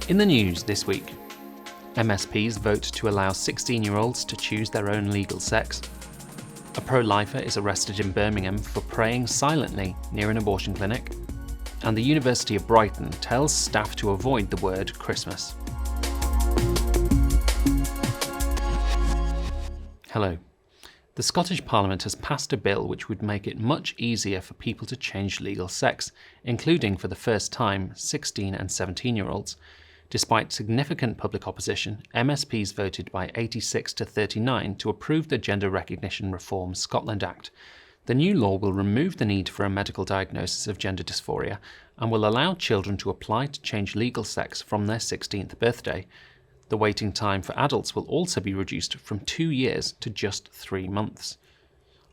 In the news this week, MSPs vote to allow 16-year-olds to choose their own legal sex. A pro-lifer is arrested in Birmingham for praying silently near an abortion clinic. And the University of Brighton tells staff to avoid the word Christmas. Hello. The Scottish Parliament has passed a bill which would make it much easier for people to change legal sex, including for the first time 16 and 17-year-olds. Despite significant public opposition, MSPs voted by 86 to 39 to approve the Gender Recognition Reform Scotland Act. The new law will remove the need for a medical diagnosis of gender dysphoria and will allow children to apply to change legal sex from their 16th birthday. The waiting time for adults will also be reduced from 2 years to just 3 months.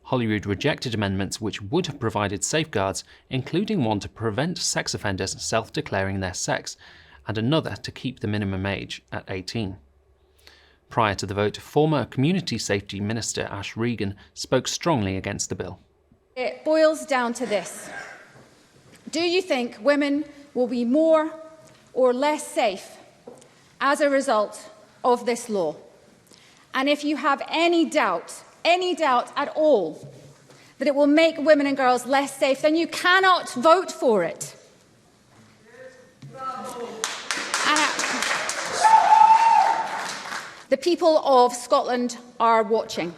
Holyrood rejected amendments which would have provided safeguards, including one to prevent sex offenders self-declaring their sex, and another to keep the minimum age at 18. Prior to the vote, former Community Safety Minister Ash Regan spoke strongly against the bill. It boils down to this. Do you think women will be more or less safe as a result of this law? And if you have any doubt at all that it will make women and girls less safe, then you cannot vote for it. The people of Scotland are watching,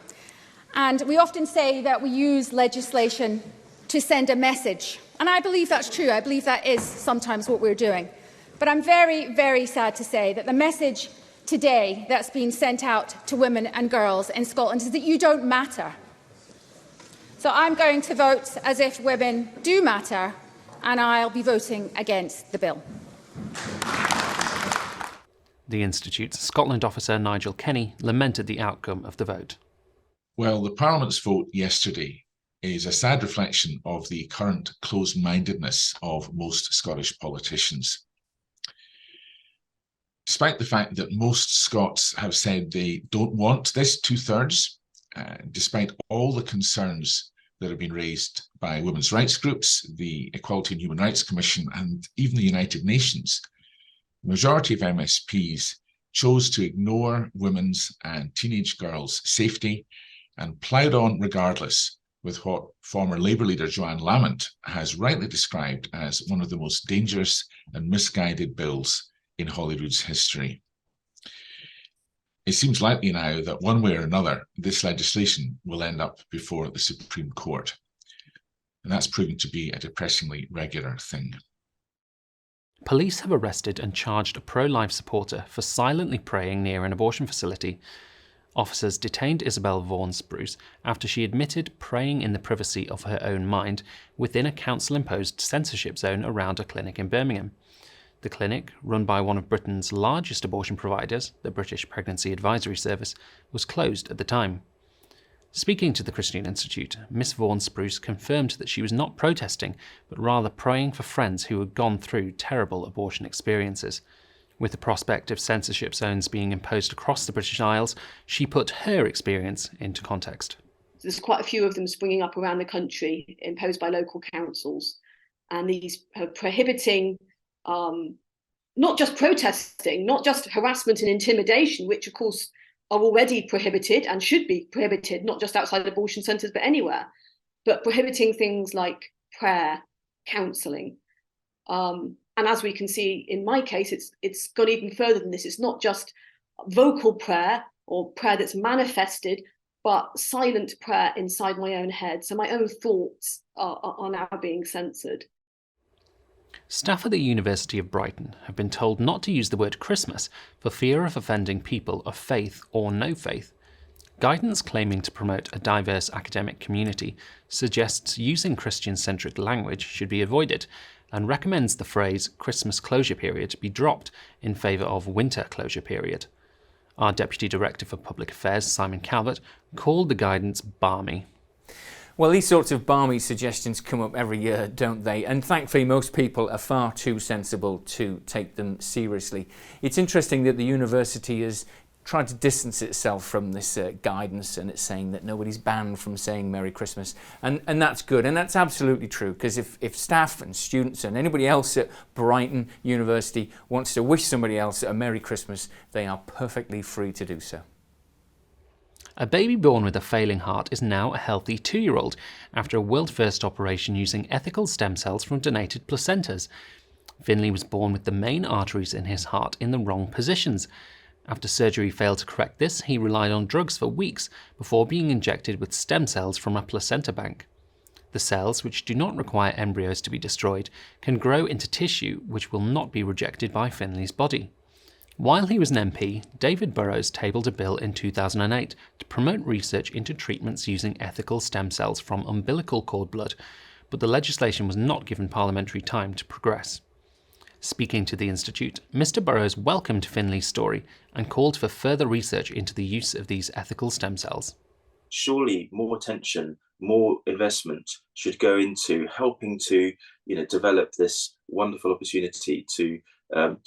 and we often say that we use legislation to send a message, and I believe that's true. I believe that is sometimes what we're doing. But I'm very, very sad to say that the message today that's been sent out to women and girls in Scotland is that you don't matter. So I'm going to vote as if women do matter, and I'll be voting against the bill. The Institute's Scotland officer Nigel Kenny lamented the outcome of the vote. Well, the Parliament's vote yesterday is a sad reflection of the current closed-mindedness of most Scottish politicians. Despite the fact that most Scots have said they don't want this, two-thirds, despite all the concerns that have been raised by women's rights groups, the Equality and Human Rights Commission, and even the United Nations, the majority of MSPs chose to ignore women's and teenage girls' safety and ploughed on regardless with what former Labour leader Joanne Lamont has rightly described as one of the most dangerous and misguided bills in Holyrood's history. It seems likely now that one way or another, this legislation will end up before the Supreme Court. And that's proving to be a depressingly regular thing. Police have arrested and charged a pro-life supporter for silently praying near an abortion facility. Officers detained Isabel Vaughan-Spruce after she admitted praying in the privacy of her own mind within a council-imposed censorship zone around a clinic in Birmingham. The clinic, run by one of Britain's largest abortion providers, the British Pregnancy Advisory Service, was closed at the time. Speaking to the Christian Institute, Miss Vaughan-Spruce confirmed that she was not protesting, but rather praying for friends who had gone through terrible abortion experiences. With the prospect of censorship zones being imposed across the British Isles, she put her experience into context. There's quite a few of them springing up around the country, imposed by local councils, and these are prohibiting not just protesting, not just harassment and intimidation, which of course are already prohibited and should be prohibited, not just outside abortion centres, but anywhere, but prohibiting things like prayer, counselling. And as we can see in my case, it's gone even further than this. It's not just vocal prayer or prayer that's manifested, but silent prayer inside my own head. So my own thoughts are now being censored. Staff at the University of Brighton have been told not to use the word Christmas for fear of offending people of faith or no faith. Guidance claiming to promote a diverse academic community suggests using Christian-centric language should be avoided and recommends the phrase Christmas closure period be dropped in favour of winter closure period. Our Deputy Director for Public Affairs, Simon Calvert, called the guidance balmy. Well, these sorts of balmy suggestions come up every year, don't they? And thankfully, most people are far too sensible to take them seriously. It's interesting that the university has tried to distance itself from this guidance, and it's saying that nobody's banned from saying Merry Christmas, and that's good, and that's absolutely true, because if staff and students and anybody else at Brighton University wants to wish somebody else a Merry Christmas, they are perfectly free to do so. A baby born with a failing heart is now a healthy 2-year-old after a world-first operation using ethical stem cells from donated placentas. Finley was born with the main arteries in his heart in the wrong positions. After surgery failed to correct this, he relied on drugs for weeks before being injected with stem cells from a placenta bank. The cells, which do not require embryos to be destroyed, can grow into tissue which will not be rejected by Finley's body. While he was an MP, David Burrows tabled a bill in 2008 to promote research into treatments using ethical stem cells from umbilical cord blood, but the legislation was not given parliamentary time to progress. Speaking to the Institute, Mr. Burrows welcomed Finley's story and called for further research into the use of these ethical stem cells. Surely more attention, more investment should go into helping to, develop this wonderful opportunity and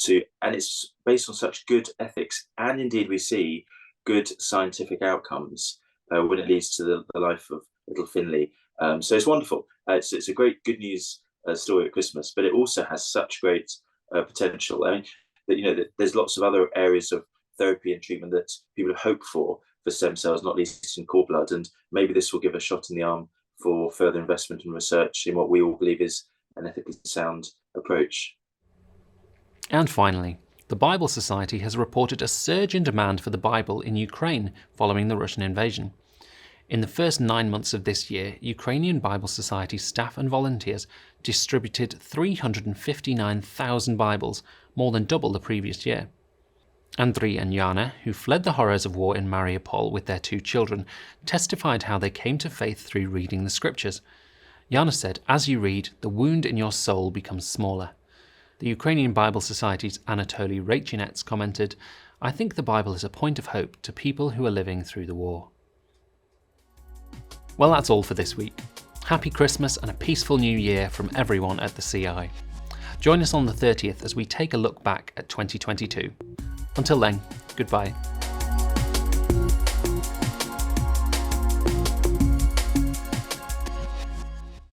it's based on such good ethics, and indeed we see good scientific outcomes when it leads to the life of little Finley. So it's wonderful. It's a great good news story at Christmas, but it also has such great potential. I mean, that there's lots of other areas of therapy and treatment that people hope for stem cells, not least in cord blood, and maybe this will give a shot in the arm for further investment and research in what we all believe is an ethically sound approach. And finally, the Bible Society has reported a surge in demand for the Bible in Ukraine following the Russian invasion. In the first 9 months of this year, Ukrainian Bible Society staff and volunteers distributed 359,000 Bibles, more than double the previous year. Andriy and Yana, who fled the horrors of war in Mariupol with their 2 children, testified how they came to faith through reading the scriptures. Yana said, "As you read, the wound in your soul becomes smaller." The Ukrainian Bible Society's Anatoly Rachinets commented, "I think the Bible is a point of hope to people who are living through the war." Well, that's all for this week. Happy Christmas and a peaceful new year from everyone at the CI. Join us on the 30th as we take a look back at 2022. Until then, goodbye.